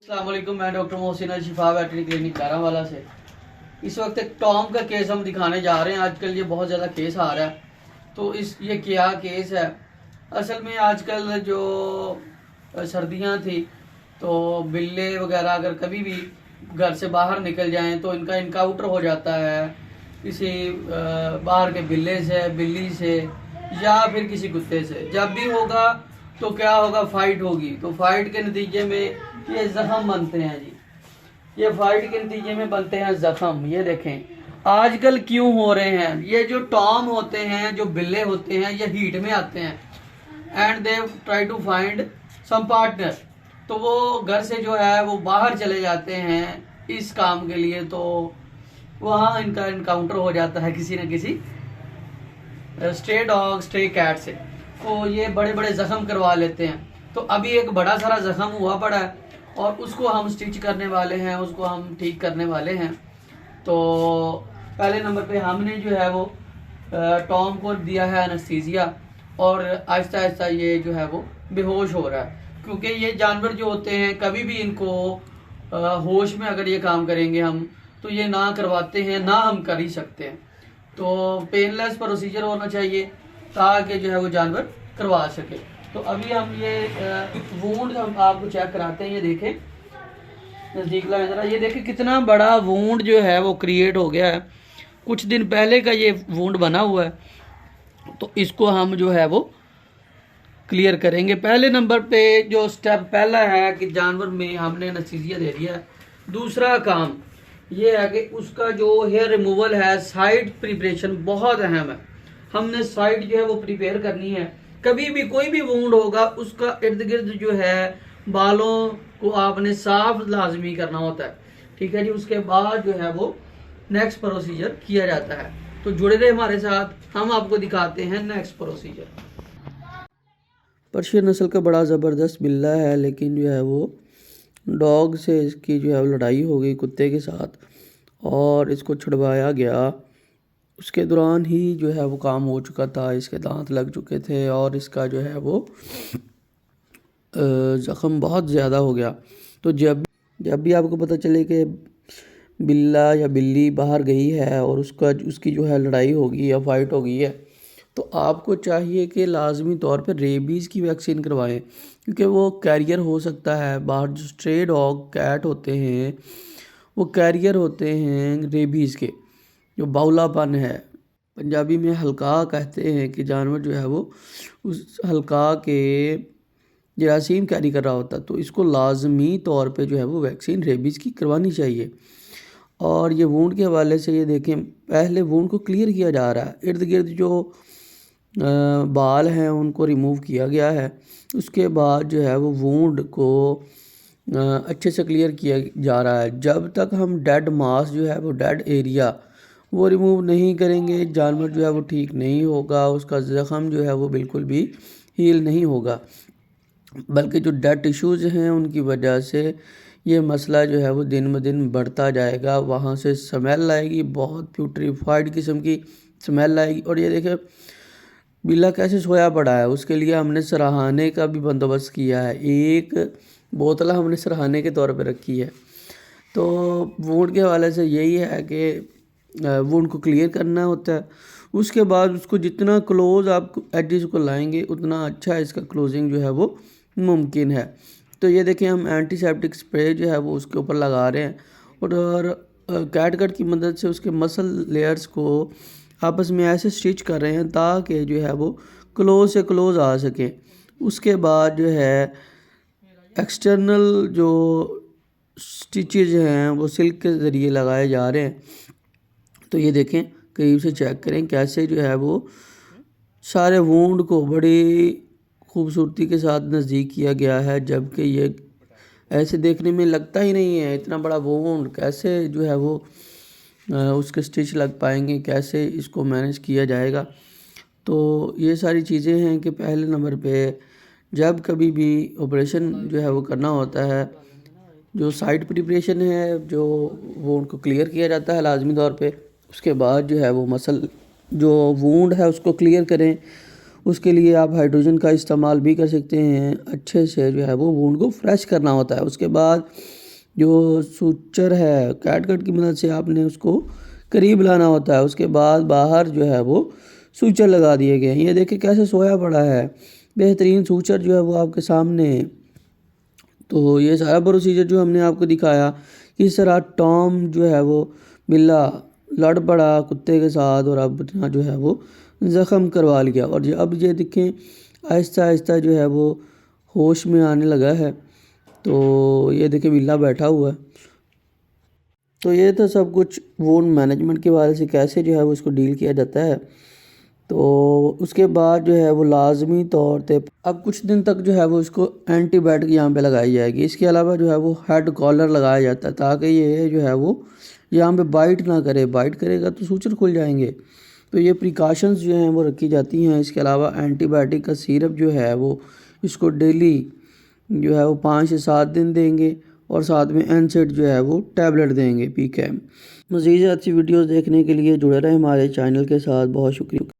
अस्सलाम वालेकुम, मैं डॉक्टर मोहसिन शिफा वेटरनरी क्लिनिक कारावाला से। इस वक्त एक टॉम का केस हम दिखाने जा रहे हैं। आजकल ये बहुत ज़्यादा केस आ रहा है। तो ये क्या केस है? असल में आजकल जो सर्दियां थी तो बिल्ले वगैरह अगर कभी भी घर से बाहर निकल जाएं तो इनका इनकाउंटर हो जाता है किसी बाहर के बिल्ले से, बिल्ली से या फिर किसी कुत्ते से। जब भी होगा तो क्या होगा, फाइट होगी। तो फाइट के नतीजे में ये जख्म बनते हैं जी। ये फाइट के नतीजे में बनते हैं जख्म। ये देखें आजकल क्यों हो रहे हैं। ये जो टॉम होते हैं, जो बिल्ले होते हैं, ये हीट में आते हैं and they try to find some partner. तो वो घर से जो है वो बाहर चले जाते हैं इस काम के लिए। तो वहाँ इनका इनकाउंटर हो जाता है किसी न किसी स्ट्रे डॉग, स्ट्रे कैट से। तो ये बड़े बड़े जख्म करवा लेते हैं। तो अभी एक बड़ा सारा जख्म हुआ पड़ा है और उसको हम स्टिच करने वाले हैं, उसको हम ठीक करने वाले हैं। तो पहले नंबर पे हमने जो है वो टॉम को दिया है एनेस्थीसिया और आहिस्ता आहिस्ता ये जो है वो बेहोश हो रहा है। क्योंकि ये जानवर जो होते हैं कभी भी इनको होश में अगर ये काम करेंगे हम तो ये ना करवाते हैं, ना हम कर ही सकते हैं। तो पेनलेस प्रोसीजर होना चाहिए ताकि जो है वो जानवर करवा सके। तो अभी हम ये वूंड हम आपको चेक कराते हैं। ये देखें नज़दीक लाए ज़रा, ये देखें कितना बड़ा वूंड जो है वो क्रिएट हो गया है। कुछ दिन पहले का ये वूंड बना हुआ है। तो इसको हम जो है वो क्लियर करेंगे। पहले नंबर पे जो स्टेप पहला है कि जानवर में हमने एनेस्थीसिया दे दिया है। दूसरा काम ये है कि उसका जो हेयर रिमूवल है, साइड प्रिपरेशन बहुत अहम है। हमने साइड जो है वो प्रिपेयर करनी है। कभी भी कोई भी वुंड होगा उसका इर्द गिर्द जो है बालों को आपने साफ लाजमी करना होता है। ठीक है जी। उसके बाद जो है वो नेक्स्ट प्रोसीजर किया जाता है। तो जुड़े रहे हमारे साथ, हम आपको दिखाते हैं नेक्स्ट प्रोसीजर। पर्शियन नस्ल का बड़ा ज़बरदस्त बिल्ला है, लेकिन जो है वो डॉग से इसकी जो है वो लड़ाई हो गई कुत्ते के साथ और इसको छुड़वाया गया। उसके दौरान ही जो है वो काम हो चुका था, इसके दांत लग चुके थे और इसका जो है वो ज़ख़म बहुत ज़्यादा हो गया। तो जब भी आपको पता चले कि बिल्ला या बिल्ली बाहर गई है और उसकी जो है लड़ाई होगी या फाइट हो गई है, तो आपको चाहिए कि लाजमी तौर पर रेबीज़ की वैक्सीन करवाएं। क्योंकि वो कैरियर हो सकता है। बाहर जो स्ट्रे डॉग, कैट होते हैं वो कैरियर होते हैं रेबीज़ के। जो बाउलापन है, पंजाबी में हल्का कहते हैं कि जानवर जो है वो उस हल्का के जरासीम कैरी कर रहा होता है। तो इसको लाजमी तौर पे जो है वो वैक्सीन रेबीज़ की करवानी चाहिए। और ये वूंड के हवाले से ये देखें, पहले वूंड को क्लियर किया जा रहा है। इर्द गिर्द जो बाल हैं उनको रिमूव किया गया है। उसके बाद जो है वो वूंड को अच्छे से क्लियर किया जा रहा है। जब तक हम डेड मास जो है वो डेड एरिया वो रिमूव नहीं करेंगे, जानवर जो है वो ठीक नहीं होगा, उसका ज़ख़म जो है वो बिल्कुल भी हील नहीं होगा। बल्कि जो डेड टिश्यूज़ हैं उनकी वजह से ये मसला जो है वो दिन ब दिन बढ़ता जाएगा। वहाँ से स्मेल आएगी, बहुत प्यूट्रीफाइड किस्म की स्मेल आएगी। और ये देखिए बिल्ला कैसे सोया पड़ा है। उसके लिए हमने सराहाने का भी बंदोबस्त किया है। एक बोतल हमने सराहाने के तौर पर रखी है। तो वुंड के हवाले से यही है कि वुंड को क्लियर करना होता है। उसके बाद उसको जितना क्लोज़ आप एजेस को लाएंगे उतना अच्छा इसका क्लोजिंग जो है वो मुमकिन है। तो ये देखें हम एंटीसेप्टिक स्प्रे जो है वो उसके ऊपर लगा रहे हैं और कैट कट की मदद से उसके मसल लेयर्स को आपस में ऐसे स्टिच कर रहे हैं ताकि जो है वो क्लोज से क्लोज आ सके। उसके बाद जो है एक्सटर्नल जो स्टिचेज हैं वो सिल्क के ज़रिए लगाए जा रहे हैं। तो ये देखें, करीब से चेक करें कैसे जो है वो सारे वुंड को बड़ी खूबसूरती के साथ नज़दीक किया गया है। जबकि ये ऐसे देखने में लगता ही नहीं है। इतना बड़ा वुंड कैसे जो है वो उसके स्टिच लग पाएंगे, कैसे इसको मैनेज किया जाएगा। तो ये सारी चीज़ें हैं कि पहले नंबर पे जब कभी भी ऑपरेशन जो है वो करना होता है, जो साइड प्रिपरेशन है जो वुंड को क्लियर किया जाता है लाजमी तौर पे। उसके बाद जो है वो मसल जो वुंड है उसको क्लियर करें। उसके लिए आप हाइड्रोजन का इस्तेमाल भी कर सकते हैं। अच्छे से जो है वो वुंड को फ्रेश करना होता है। उसके बाद जो सूचर है कैट कट की मदद से आपने उसको करीब लाना होता है। उसके बाद बाहर जो है वो सूचर लगा दिए गए हैं। ये देखिए कैसे सोया पड़ा है, बेहतरीन सूचर जो है वो आपके सामने है। तो ये सारा प्रोसीजर जो हमने आपको दिखाया, किस तरह टॉम जो है वो बिल्ला लड़ पड़ा कुत्ते के साथ और अब जो है वो ज़ख़म करवा लिया। और अब ये देखें आहिस्ता आहिस्ता जो है वो होश में आने लगा है। तो ये देखें बिल्ला बैठा हुआ है। तो ये था सब कुछ वुंड मैनेजमेंट के बारे से, कैसे जो है वो इसको डील किया जाता है। तो उसके बाद जो है वो लाजमी तौर पे अब कुछ दिन तक जो है वो इसको एंटीबायोटिक यहाँ पे लगाई जाएगी। इसके अलावा जो है वो हेड कॉलर लगाया जाता है ताकि ये जो है वो यहाँ पे बाइट ना करे, बाइट करेगा तो सूचर खुल जाएंगे। तो ये प्रिकॉशंस जो हैं वो रखी जाती हैं। इसके अलावा एंटीबायोटिक का सिरप जो है वो इसको डेली जो है वो 5 से 7 दिन देंगे और साथ में एनसेड जो है वो टैबलेट देंगे पीके। मज़ीद अच्छी वीडियोस देखने के लिए जुड़े रहें हमारे चैनल के साथ। बहुत शुक्रिया।